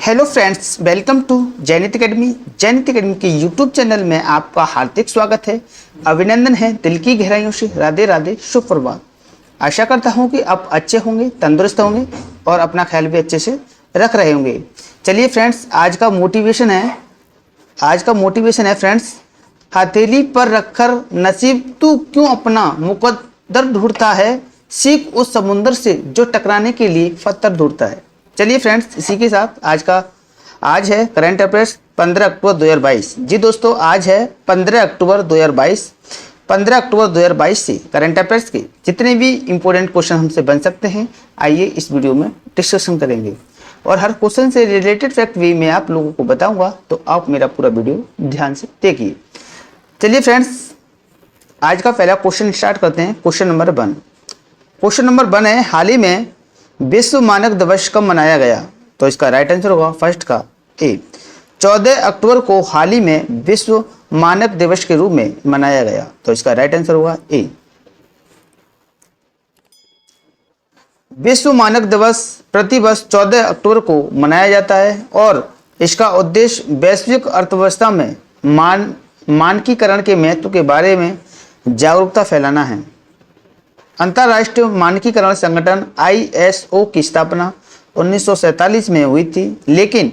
Hello friends, welcome to Jainit academy. Jainit academy के YouTube channel में आपका हार्दिक स्वागत है। अभिनंदन है दिल की गहराइयों से। राधे राधे, शुभ प्रभात। आशा करता हूं कि आप अच्छे होंगे, तंदुरुस्त होंगे और अपना ख्याल भी अच्छे से रख रहे होंगे। चलिए फ्रेंड्स, आज का मोटिवेशन है फ्रेंड्स, हथेली पर रखकर नसीब तू क्यों अपना मुकद्दर ढूंढता है, सीख उस समुंदर से जो टकराने के लिए पत्थर ढूंढता है। चलिए फ्रेंड्स, इसी के साथ आज है करंट अफेयर्स 15 अक्टूबर 2022। जी दोस्तों, आज है 15 अक्टूबर 2022। 15 अक्टूबर 2022 से करंट अफेयर्स के जितने भी इंपॉर्टेंट क्वेश्चन हमसे बन सकते हैं, आइए इस वीडियो में डिस्कशन करेंगे और हर क्वेश्चन से रिलेटेड फैक्ट भी मैं आप लोगों को बताऊंगा, तो आप मेरा पूरा वीडियो ध्यान से देखिए। चलिए फ्रेंड्स, आज का पहला क्वेश्चन स्टार्ट करते हैं। Question number 1। क्वेश्चन नंबर 1 है, हाल ही में विश्व मानक दिवस कब मनाया गया? तो इसका राइट आंसर होगा फर्स्ट का ए, 14 अक्टूबर को हाल ही में विश्व मानक दिवस के रूप में मनाया गया। तो इसका राइट आंसर होगा ए। विश्व मानक दिवस प्रतिवर्ष 14 अक्टूबर को मनाया जाता है और इसका उद्देश्य वैश्विक अर्थव्यवस्था में मानकीकरण के महत्व के बारे में जागरूकता फैलाना है। अंतर्राष्ट्रीय मानकीकरण संगठन ISO की स्थापना 1947 में हुई थी, लेकिन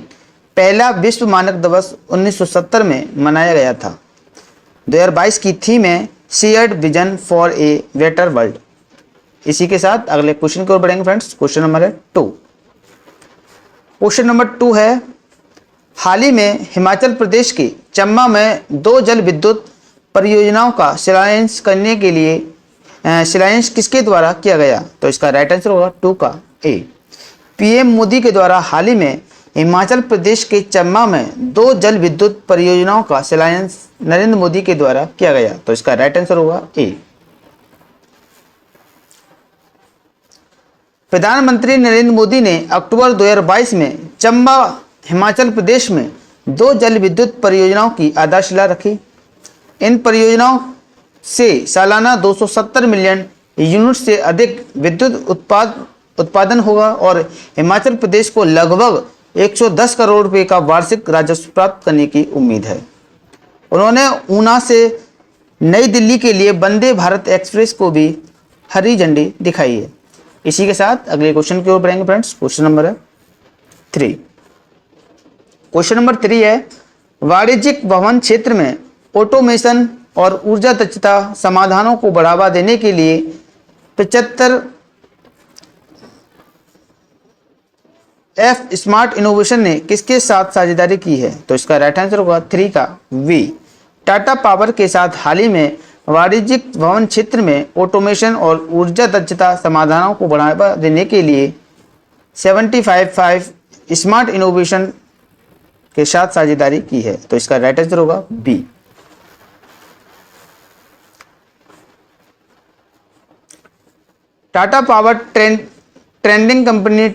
पहला विश्व मानक दिवस 1970 में मनाया गया था। 2022 की थीम है shared vision for a better world. इसी के साथ अगले क्वेश्चन की ओर बढ़ेंगे फ्रेंड्स। क्वेश्चन नंबर है 2। क्वेश्चन नंबर 2 है, हाल ही में हिमाचल प्रदेश के चंबा में 2 जल विद्युत परियोजनाओं का शिलान्यास किसके द्वारा किया गया? तो इसका राइट आंसर होगा 2 का ए। PM मोदी के द्वारा हाल ही में हिमाचल प्रदेश के चंबा में 2 जल विद्युत परियोजनाओं का शिलान्यास नरेंद्र मोदी के द्वारा किया गया। तो इसका राइट आंसर होगा ए। प्रधानमंत्री नरेंद्र मोदी ने अक्टूबर 2022 में चंबा हिमाचल प्रदेश में 2 जल विद्युत परियोजनाओं की आधारशिला रखी। इन परियोजनाओं से सालाना 270 मिलियन यूनिट से अधिक विद्युत उत्पादन होगा और हिमाचल प्रदेश को लगभग 110 करोड़ रुपए का वार्षिक राजस्व प्राप्त करने की उम्मीद है। उन्होंने ऊना से नई दिल्ली के लिए वंदे भारत एक्सप्रेस को भी हरी झंडी दिखाई है। इसी के साथ अगले क्वेश्चन की ओर बढ़ेंगे friends. Question number 3। Question number 3 है, वाणिज्यिक भवन क्षेत्र में ऑटोमेशन और ऊर्जा दक्षता समाधानों को बढ़ावा देने के लिए 75 F स्मार्ट इनोवेशन ने किसके साथ साझेदारी की है? तो इसका राइट आंसर होगा 3 का वी। टाटा पावर के साथ हाल ही में वाणिज्यिक भवन क्षेत्र में ऑटोमेशन और ऊर्जा दक्षता समाधानों को बढ़ावा देने के लिए 75 स्मार्ट इनोवेशन के साथ साझेदारी की है। तो इसका राइट आंसर होगा B. Tata power trading company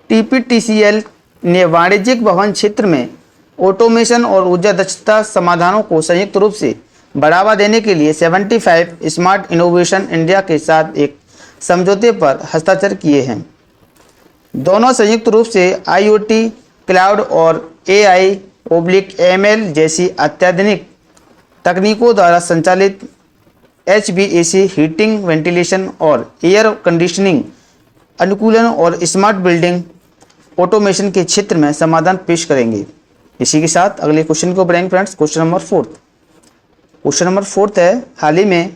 TPTCL ने वाणिज्यिक भवन क्षेत्र में ऑटोमेशन और ऊर्जा दक्षता समाधानों को संयुक्त रूप से बढ़ावा देने के लिए 75 स्मार्ट इनोवेशन इंडिया के साथ एक समझौते पर हस्ताक्षर किए हैं। दोनों संयुक्त रूप से IoT, क्लाउड और AI/ML जैसी अत्याधुनिक तकनीकों द्वारा संचालित HVAC हीटिंग, वेंटिलेशन और एयर कंडीशनिंग अनुकूलन और स्मार्ट बिल्डिंग ऑटोमेशन के क्षेत्र में समाधान पेश करेंगे। इसी के साथ अगले क्वेश्चन को बढ़ेंगे friends. Question number 4। Question number 4 है, हाल ही में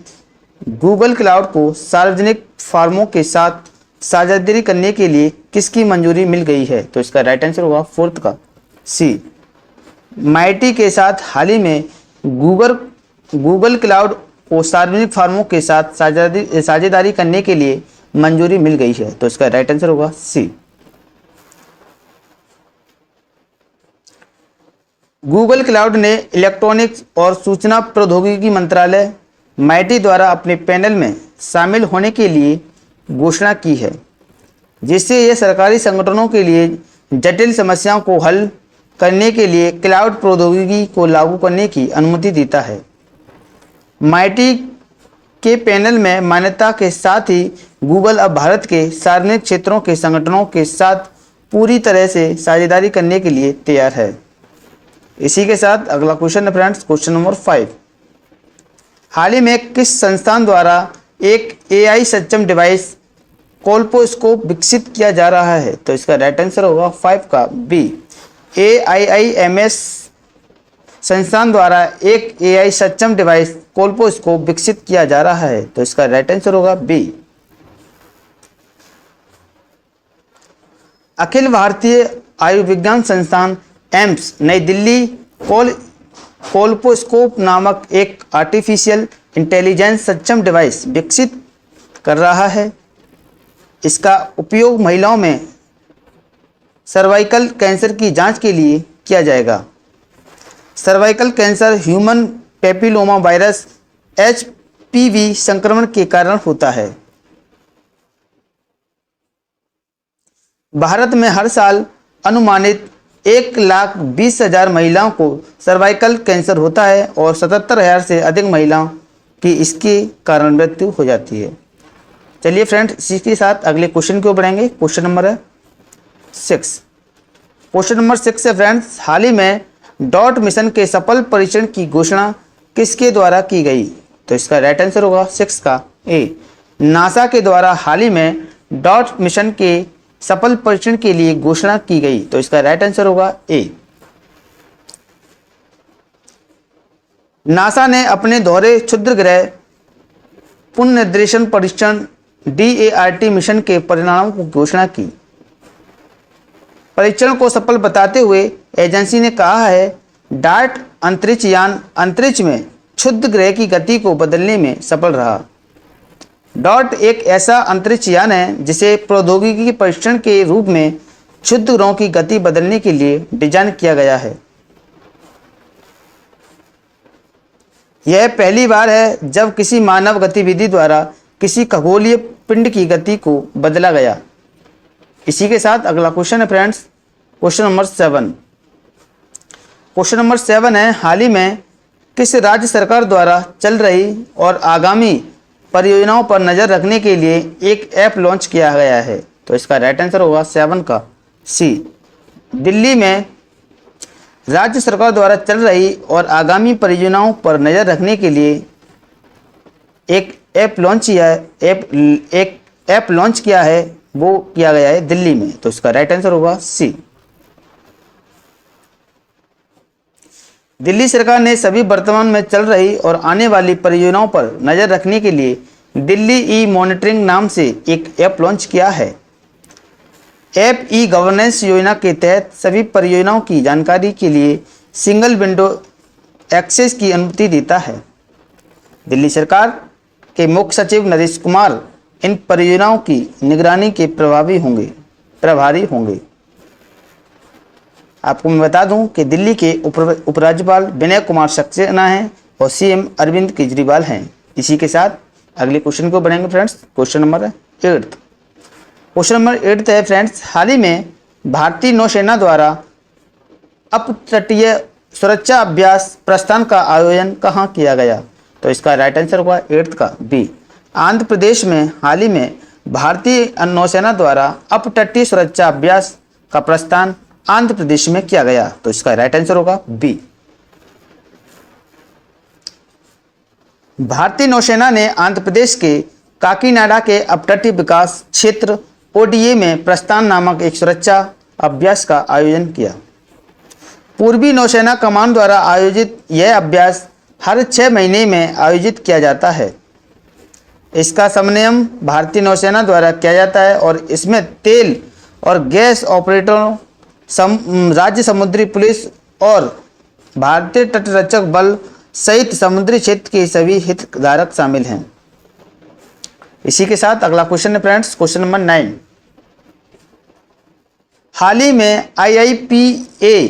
गूगल क्लाउड को सार्वजनिक फर्मों के साथ साझेदारी करने के लिए किसकी मंजूरी मिल गई है? तो इसका राइट आंसर होगा 4 का सी। MIT के साथ हाल ही में गूगल क्लाउड को सार्वजनिक फर्मों के साथ साझेदारी करने के लिए मंजूरी मिल गई है। तो इसका राइट आंसर होगा सी। गूगल क्लाउड ने इलेक्ट्रॉनिक्स और सूचना प्रौद्योगिकी मंत्रालय MIT द्वारा अपने पैनल में शामिल होने के लिए घोषणा की है, जिससे यह सरकारी संगठनों के लिए जटिल समस्याओं को हल करने के लिए क्लाउड प्रौद्योगिकी को लागू करने की अनुमति देता है। MIT के पैनल में मान्यता के साथ ही गूगल अब भारत के सार्वजनिक क्षेत्रों के संगठनों के साथ पूरी तरह से साझेदारी करने के लिए तैयार है। इसी के साथ अगला क्वेश्चन है फ्रेंड्स, क्वेश्चन नंबर 5। हाल ही में किस संस्थान द्वारा एक AI सक्षम डिवाइस कोल्पोस्कोप विकसित किया जा रहा है? तो इसका राइट आंसर होगा 5 का बी, AIIMS संस्थान द्वारा एक AI सक्षम डिवाइस कोल्पोस्कोप विकसित किया जा रहा है। तो इसका राइट आंसर होगा बी। अखिल भारतीय आयुर्विज्ञान संस्थान एम्स नई दिल्ली कोल्पोस्कोप नामक एक आर्टिफिशियल इंटेलिजेंस सक्षम डिवाइस विकसित कर रहा है। इसका उपयोग महिलाओं में सर्वाइकल कैंसर की जांच के लिए किया जाएगा। Cervical cancer human papilloma virus HPV संक्रमण के कारण होता है। भारत में हर साल अनुमानित 1,20,000 महिलाओं को सर्वाइकल कैंसर होता है और 77,000 से अधिक महिलाओं की इसके कारण मृत्यु हो जाती है। चलिए फ्रेंड्स, इसी के साथ अगले क्वेश्चन की ओर बढ़ेंगे। क्वेश्चन नंबर है 6। क्वेश्चन नंबर 6 है फ्रेंड्स, हाल ही में डॉट मिशन के सफल परीक्षण की घोषणा किसके द्वारा की गई? तो इसका राइट आंसर होगा 6 का ए, नासा के द्वारा हाल ही में डॉट मिशन के सफल परीक्षण के लिए घोषणा की गई। तो इसका राइट आंसर होगा ए। नासा ने अपने दोहरे क्षुद्र ग्रह पुनर्निर्देशन परीक्षण DART मिशन के परिणामों की घोषणा की। परीक्षण को सफल बताते हुए एजेंसी ने कहा है, डार्ट अंतरिक्ष यान अंतरिक्ष में क्षुद्र ग्रह की गति को बदलने में सफल रहा। डॉट एक ऐसा अंतरिक्ष यान है जिसे प्रौद्योगिकी परीक्षण के रूप में क्षुद्र ग्रहों की गति बदलने के लिए डिजाइन किया गया है। यह पहली बार है जब किसी मानव गतिविधि द्वारा किसी खगोलीय पिंड की गति को बदला गया। इसी के साथ अगला क्वेश्चन है friends, question number 7। Question number 7 है, हाल ही में किस राज्य सरकार द्वारा चल रही और आगामी परियोजनाओं पर नज़र रखने के लिए एक ऐप लॉन्च किया गया है? तो इसका राइट आंसर होगा 7 का सी, दिल्ली में राज्य सरकार द्वारा चल रही और आगामी परियोजनाओं पर नज़र रखने के लिए एक ऐप लॉन्च किया है, वो किया गया है दिल्ली में। तो इसका राइट आंसर होगा सी। दिल्ली सरकार ने सभी वर्तमान में चल रही और आने वाली परियोजनाओं पर नज़र रखने के लिए दिल्ली ई मॉनिटरिंग नाम से एक ऐप लॉन्च किया है। ऐप ई गवर्नेंस योजना के तहत सभी परियोजनाओं की जानकारी के लिए सिंगल विंडो एक्सेस की अनुमति देता है। दिल्ली सरकार के मुख्य सचिव नरेश कुमार इन परियोजनाओं की निगरानी के प्रभारी होंगे। आपको मैं बता दूं कि दिल्ली के उपराज्यपाल विनय कुमार सक्सेना हैं और CM अरविंद केजरीवाल हैं। इसी के साथ अगले क्वेश्चन को बढ़ेंगे friends, question number 8। Question number 8 है फ्रेंड्स, हाल ही में भारतीय नौसेना द्वारा अपतटीय सुरक्षा अभ्यास प्रस्थान का आयोजन कहाँ किया गया? तो इसका राइट आंसर होगा 8 का बी, आंध्र प्रदेश में हाल ही में भारतीय नौसेना द्वारा अपतटीय सुरक्षा अभ्यास का प्रस्थान आंध्र प्रदेश में किया गया। तो इसका राइट आंसर होगा बी। भारतीय नौसेना ने आंध्र प्रदेश के काकीनाडा के अपतटीय विकास क्षेत्र ODA में प्रस्थान नामक एक सुरक्षा अभ्यास का आयोजन किया। पूर्वी नौसेना कमान द्वारा आयोजित यह अभ्यास हर 6 महीने में आयोजित किया जाता है। इसका समन्वय भारतीय नौसेना द्वारा किया जाता है और इसमें तेल और गैस ऑपरेटरों, राज्य समुद्री पुलिस और भारतीय तटरक्षक बल सहित समुद्री क्षेत्र के सभी हितधारक शामिल हैं। इसी के साथ अगला क्वेश्चन है फ्रेंड्स, क्वेश्चन नंबर 9। हाल ही में IIPA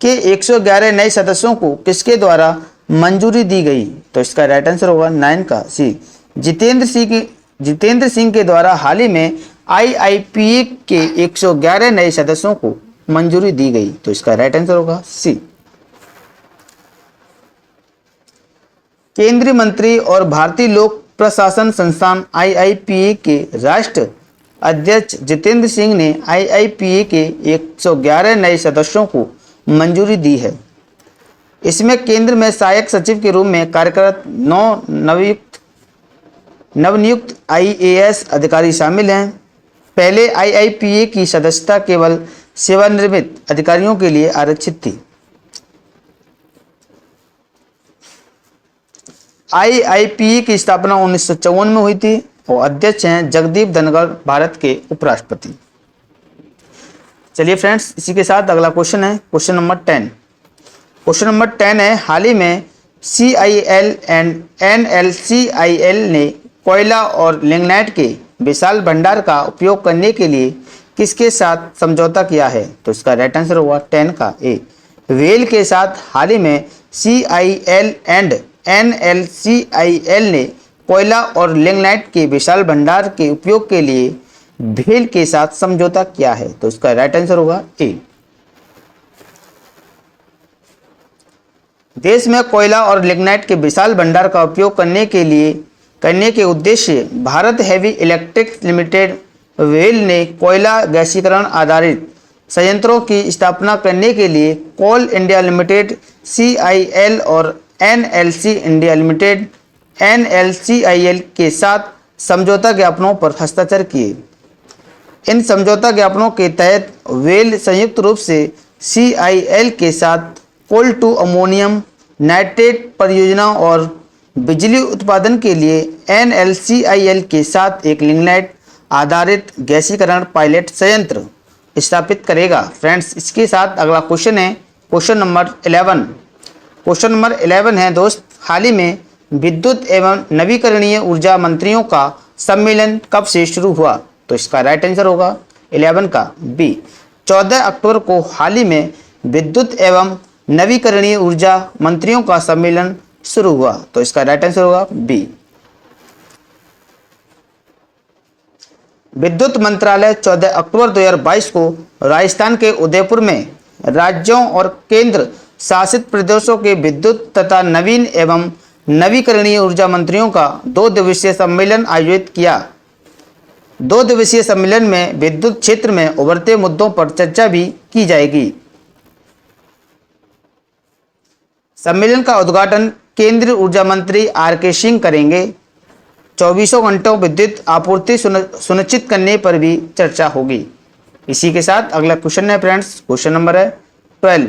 के 111 नए सदस्यों को किसके द्वारा मंजूरी दी गई? तो इसका राइट आंसर होगा 9 का सी, जितेंद्र सिंह के द्वारा हाल ही में IIPA के 111 नए सदस्यों को मंजूरी दी गई। तो इसका राइट आंसर होगा सी। केंद्रीय मंत्री और भारतीय लोक प्रशासन संस्थान IIPA के राष्ट्र अध्यक्ष जितेंद्र सिंह ने IIPA के 111 नए सदस्यों को मंजूरी दी है। इसमें केंद्र में सहायक सचिव के रूप में कार्यरत 9 नवनियुक्त IAS अधिकारी शामिल हैं। पहले IIPA की सदस्यता केवल सेवानिवृत्त अधिकारियों के लिए आरक्षित थी। IIPA की स्थापना 1954 में हुई थी और अध्यक्ष हैं जगदीप धनखड़, भारत के उपराष्ट्रपति। चलिए फ्रेंड्स, इसी के साथ अगला क्वेश्चन है क्वेश्चन नंबर 10। क्वेश्चन नंबर 10 है, हाल ही में CIL एंड NLCIL ने कोयला और लिग्नाइट के विशाल भंडार का उपयोग करने के लिए किसके साथ समझौता किया है? तो इसका राइट आंसर होगा 10 का ए, वेल के साथ। हाल ही में CIL एंड NLCIL ने कोयला और लिग्नाइट के विशाल भंडार के उपयोग के लिए वेल के साथ समझौता किया है। तो इसका राइट आंसर होगा ए। देश में कोयला और लिग्नाइट के विशाल भंडार का उपयोग करने के उद्देश्य Bharat heavy electrics limited well ने कोयला गैसीकरण आधारित संयंत्रों की स्थापना करने के लिए कोल इंडिया लिमिटेड CIL और NLC इंडिया लिमिटेड NLCIL के साथ समझौता ज्ञापनों पर हस्ताक्षर किए। इन समझौता ज्ञापनों के तहत वेल संयुक्त रूप से CIL के साथ कोल टू अमोनियम नाइट्रेट परियोजना और बिजली उत्पादन के लिए NLCIL के साथ एक लिग्नाइट आधारित गैसीकरण पायलट संयंत्र स्थापित करेगा। फ्रेंड्स, इसके साथ अगला क्वेश्चन है क्वेश्चन नंबर 11। क्वेश्चन नंबर 11 है दोस्त, हाल ही में विद्युत एवं नवीकरणीय ऊर्जा मंत्रियों का सम्मेलन कब से शुरू हुआ? तो इसका राइट आंसर होगा 11 का बी, 14 अक्टूबर को हाल ही में विद्युत एवं नवीकरणीय ऊर्जा मंत्रियों का सम्मेलन शुरू हुआ। तो इसका राइट आंसर होगा बी। विद्युत मंत्रालय 14 अक्टूबर 2022 को राजस्थान के उदयपुर में राज्यों और केंद्र शासित प्रदेशों के विद्युत तथा नवीन एवं नवीकरणीय ऊर्जा मंत्रियों का 2 दिवसीय सम्मेलन आयोजित किया। 2 दिवसीय सम्मेलन में विद्युत क्षेत्र में उभरते मुद्दों पर चर्चा भी की जाएगी। सम्मेलन का उद्घाटन केंद्रीय ऊर्जा मंत्री RK सिंह करेंगे। 24 घंटों विद्युत आपूर्ति सुनिश्चित करने पर भी चर्चा होगी। इसी के साथ अगला क्वेश्चन है फ्रेंड्स, क्वेश्चन नंबर है 12।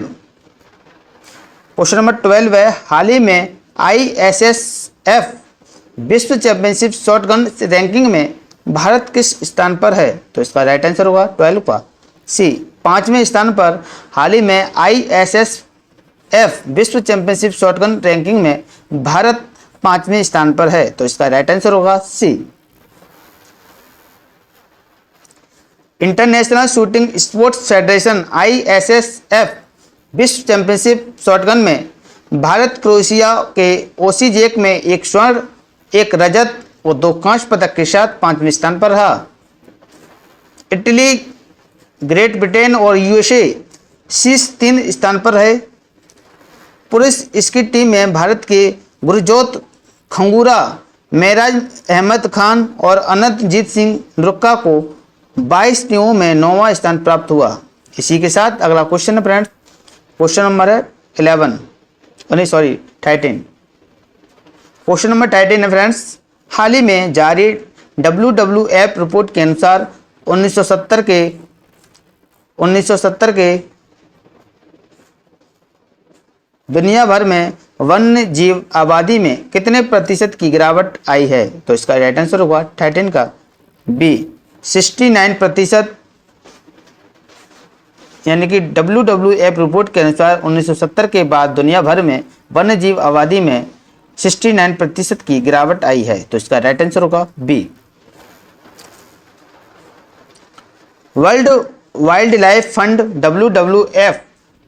क्वेश्चन नंबर 12 है, हाल ही में ISSF विश्व चैंपियनशिप शॉटगन रैंकिंग में भारत किस स्थान पर है? तो इसका राइट आंसर होगा 12 का सी, 5वें स्थान पर हाल ही में ISSF विश्व चैंपियनशिप शॉटगन रैंकिंग में भारत 5वें स्थान पर है। तो इसका राइट आंसर होगा C. International shooting sports federation ISSF विश्व चैंपियनशिप शॉटगन में भारत क्रोएशिया के ओसीजेक में 1 स्वर्ण 1 रजत और 2 कांस्य पदक के साथ 5वें स्थान पर रहा। इटली, ग्रेट ब्रिटेन और USA शीर्ष 3 स्थान पर रहे। पुरुष स्की टीम में भारत के गुरजोत खंगूरा, मेराज अहमद खान और अनंतजीत सिंह रुक्का को 22 टीमों में 9वां स्थान प्राप्त हुआ। इसी के साथ अगला क्वेश्चन है फ्रेंड्स, क्वेश्चन नंबर है 13। क्वेश्चन नंबर 13 है फ्रेंड्स, हाल ही में जारी WWF रिपोर्ट के अनुसार 1970 के दुनिया भर में वन्य जीव आबादी में कितने प्रतिशत की गिरावट आई है? तो इसका राइट आंसर होगा 13 का बी, 69%। यानी कि WWF रिपोर्ट के अनुसार 1970 के बाद दुनिया भर में वन्य जीव आबादी में 69% की गिरावट आई है। तो इसका राइट आंसर होगा B. World wildlife fund WWF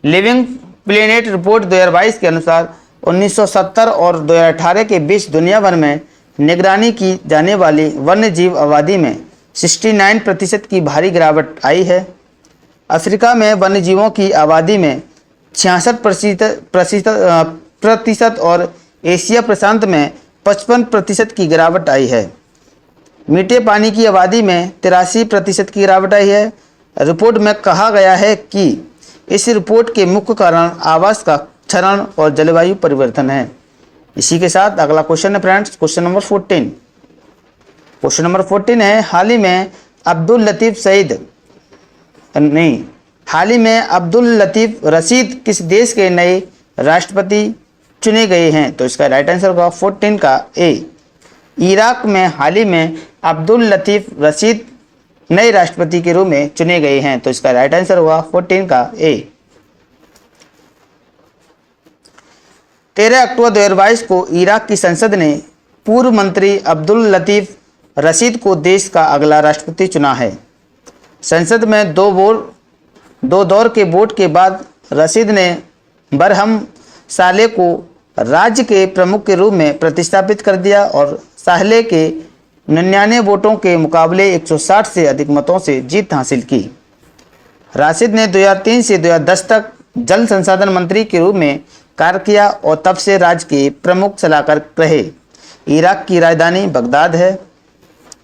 living planet report 2022 के अनुसार 1970 और 2018 के बीच दुनिया भर में निगरानी की जाने वाली वन्य जीव आबादी में 69% की भारी गिरावट आई है। अफ्रीका में वन्य जीवों की आबादी में 66% और एशिया प्रशांत में 55% की गिरावट आई है। मीठे पानी की आबादी में 83% की गिरावट आई है। रिपोर्ट में कहा गया है कि इस रिपोर्ट के मुख्य कारण आवास का क्षरण और जलवायु परिवर्तन है। इसी के साथ अगला क्वेश्चन है friends, question number 14। Question number 14 है, हाल ही में अब्दुल लतीफ रशीद किस देश के नए राष्ट्रपति चुने गए हैं? तो इसका राइट आंसर होगा 14 का ए। इराक में हाल ही में अब्दुल लतीफ रशीद नए राष्ट्रपति के रूप में चुने गए हैं। तो इसका राइट आंसर होगा 14 का ए। 13 अक्टूबर 2022 को इराक की संसद ने पूर्व मंत्री अब्दुल लतीफ रशीद को देश का अगला राष्ट्रपति चुना है। संसद में दो दौर के वोट के बाद रशीद ने बरहम साले को राज्य के प्रमुख के रूप में प्रतिस्थापित कर दिया और साले के 99 वोटों के मुकाबले 160 से अधिक मतों से जीत हासिल की। राशिद ने 2003 से 2010 तक जल संसाधन मंत्री के रूप में कार्य किया और तब से राज्य के प्रमुख सलाहकार रहे। इराक की राजधानी बगदाद है।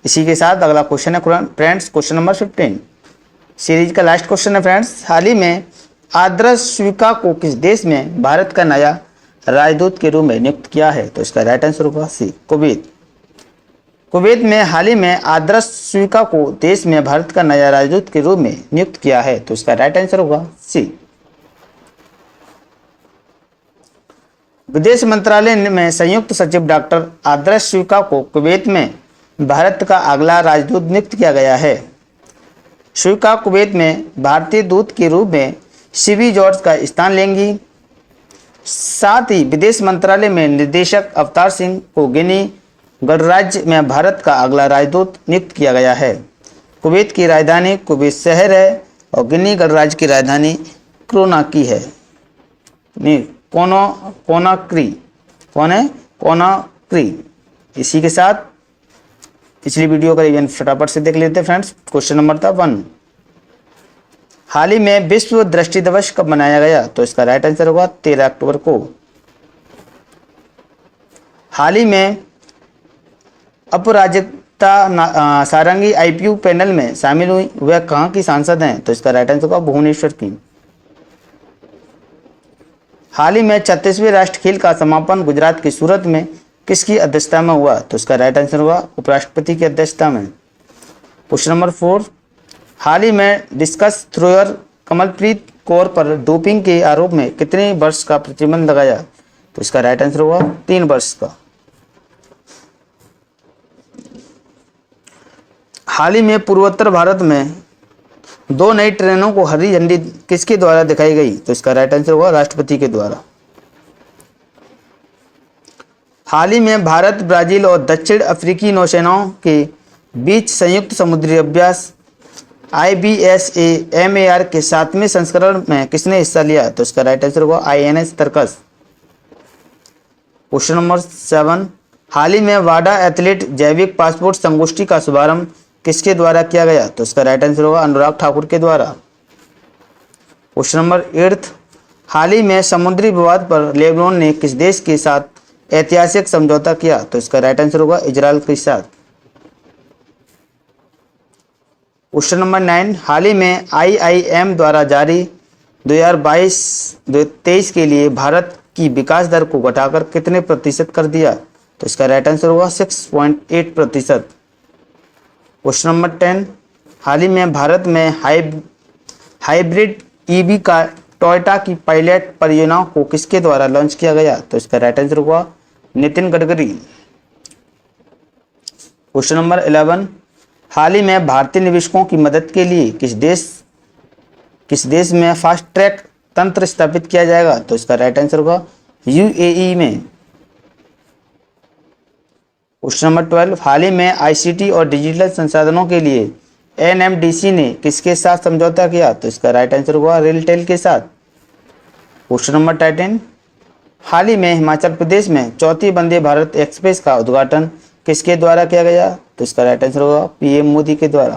इसी के साथ अगला क्वेश्चन है फ्रेंड्स, क्वेश्चन नंबर 15 सीरीज का लास्ट क्वेश्चन है फ्रेंड्स। हाल ही में आदर्श स्वीका को किस देश में भारत का नया राजदूत के रूप में नियुक्त किया है? तो इसका राइट आंसर होगा सी, कुवैत। कुवैत में हाल ही में आदर्श स्वीका को देश में भारत का नया राजदूत के रूप में नियुक्त किया है। तो इसका राइट आंसर होगा सी। विदेश मंत्रालय में संयुक्त सचिव डॉक्टर आदर्श स्वीका को कुवैत में भारत का अगला राजदूत नियुक्त किया गया है। स्वीका कुवैत में भारतीय दूत के रूप में सीवी जॉर्ज का स्थान लेंगी। साथ ही विदेश मंत्रालय में निदेशक अवतार सिंह को गिनी गणराज्य में भारत का अगला राजदूत नियुक्त किया गया है। कुवैत की राजधानी कुवैत शहर है और गिनी गणराज्य की राजधानी क्रोनाकी है। कोनाक्री। इसी के साथ पिछली वीडियो का रिवीजन फटाफट से देख लेते हैं फ्रेंड्स। क्वेश्चन नंबर था 1, हाल ही में विश्व दृष्टि दिवस कब मनाया गया? तो इसका राइट आंसर होगा 13 अक्टूबर को। हाल ही में अपराजिता सारंगी आईपीयू पैनल में शामिल हुई, वह कहाँ की सांसद हैं? तो इसका राइट आंसर होगा भुवनेश्वर की। हाल ही में 36वें राष्ट्रीय खेल का समापन गुजरात के सूरत में किसकी अध्यक्षता में हुआ? तो इसका राइट आंसर होगा उपराष्ट्रपति की अध्यक्षता में। क्वेश्चन नंबर 4, हाल ही में डिस्कस थ्रोअर कमलप्रीत कौर पर डोपिंग के आरोप में कितने वर्ष का प्रतिबंध लगाया? तो इसका राइट आंसर होगा 3 वर्ष का। हाल ही में पूर्वोत्तर भारत में 2 नई ट्रेनों को हरी झंडी किसके द्वारा दिखाई गई? तो इसका राइट आंसर होगा राष्ट्रपति के द्वारा। हाल ही में भारत, ब्राजील और दक्षिण अफ्रीकी नौसेनाओं के बीच संयुक्त समुद्री अभ्यास IBSA-MAR के 7वें संस्करण में किसने हिस्सा लिया? तो इसका राइट आंसर होगा INS तरकस। क्वेश्चन नंबर 7, हाल ही में वाडा एथलीट जैविक पासपोर्ट संगोष्ठी का शुभारंभ किसके द्वारा किया गया? तो इसका राइट आंसर होगा अनुराग ठाकुर के द्वारा। क्वेश्चन नंबर 8, हाल ही में समुद्री विवाद पर लेबनान ने किस देश के साथ ऐतिहासिक समझौता किया? तो इसका राइट आंसर होगा इजराइल के साथ। क्वेश्चन नंबर 9, हाल ही में IIM द्वारा जारी 2022-23 के लिए भारत की विकास दर को घटाकर कितने प्रतिशत कर दिया? तो इसका राइट आंसर होगा 6.8%। क्वेश्चन नंबर 10, हाल ही में भारत में हाइब्रिड EV का टोयोटा की पायलट परियोजना को किसके द्वारा लॉन्च किया गया? तो इसका राइट आंसर होगा नितिन गडकरी। क्वेश्चन नंबर 11, हाल ही में भारतीय निवेशकों की मदद के लिए किस देश में फास्ट ट्रैक तंत्र स्थापित किया जाएगा? तो इसका राइट आंसर होगा UAE में। क्वेश्चन नंबर 12, हाल ही में ICT और डिजिटल संसाधनों के लिए NMDC ने किसके साथ समझौता किया? तो इसका राइट आंसर होगा रेलटेल के साथ। क्वेश्चन नंबर 13, हाल ही में हिमाचल प्रदेश में 4थी वंदे भारत एक्सप्रेस का उद्घाटन किसके द्वारा किया गया? तो इसका राइट आंसर होगा PM मोदी के द्वारा।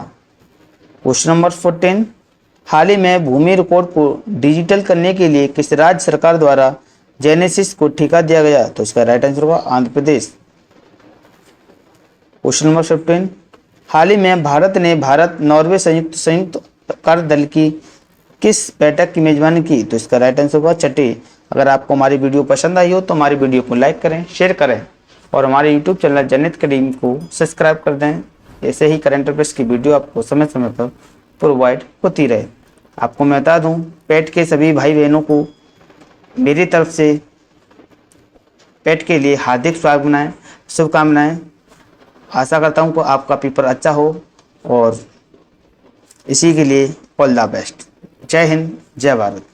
क्वेश्चन नंबर 14, हाल ही में भूमि रिकॉर्ड को डिजिटल करने के लिए किस राज्य सरकार द्वारा जेनेसिस को ठेका दिया गया? तो इसका राइट आंसर होगा आंध्र प्रदेश। क्वेश्चन नंबर 15, हाल ही में भारत नॉर्वे संयुक्त कर दल की किस बैठक की मेजबानी की? तो इसका राइट आंसर होगा छठी। अगर आपको हमारी वीडियो पसंद आई हो तो हमारी वीडियो को लाइक करें, शेयर करें और हमारे यूट्यूब चैनल जनहित अकेडमी को सब्सक्राइब कर दें। ऐसे ही करंट अफेयर्स की वीडियो आपको समय समय पर प्रोवाइड होती रहे। आपको मैं बता दूं, पेट के सभी भाई बहनों को मेरी तरफ से पेट के लिए हार्दिक शुभकामनाएं शुभकामनाएं। आशा करता हूं कि आपका पेपर अच्छा हो और इसी के लिए ऑल द बेस्ट। जय हिंद, जय भारत।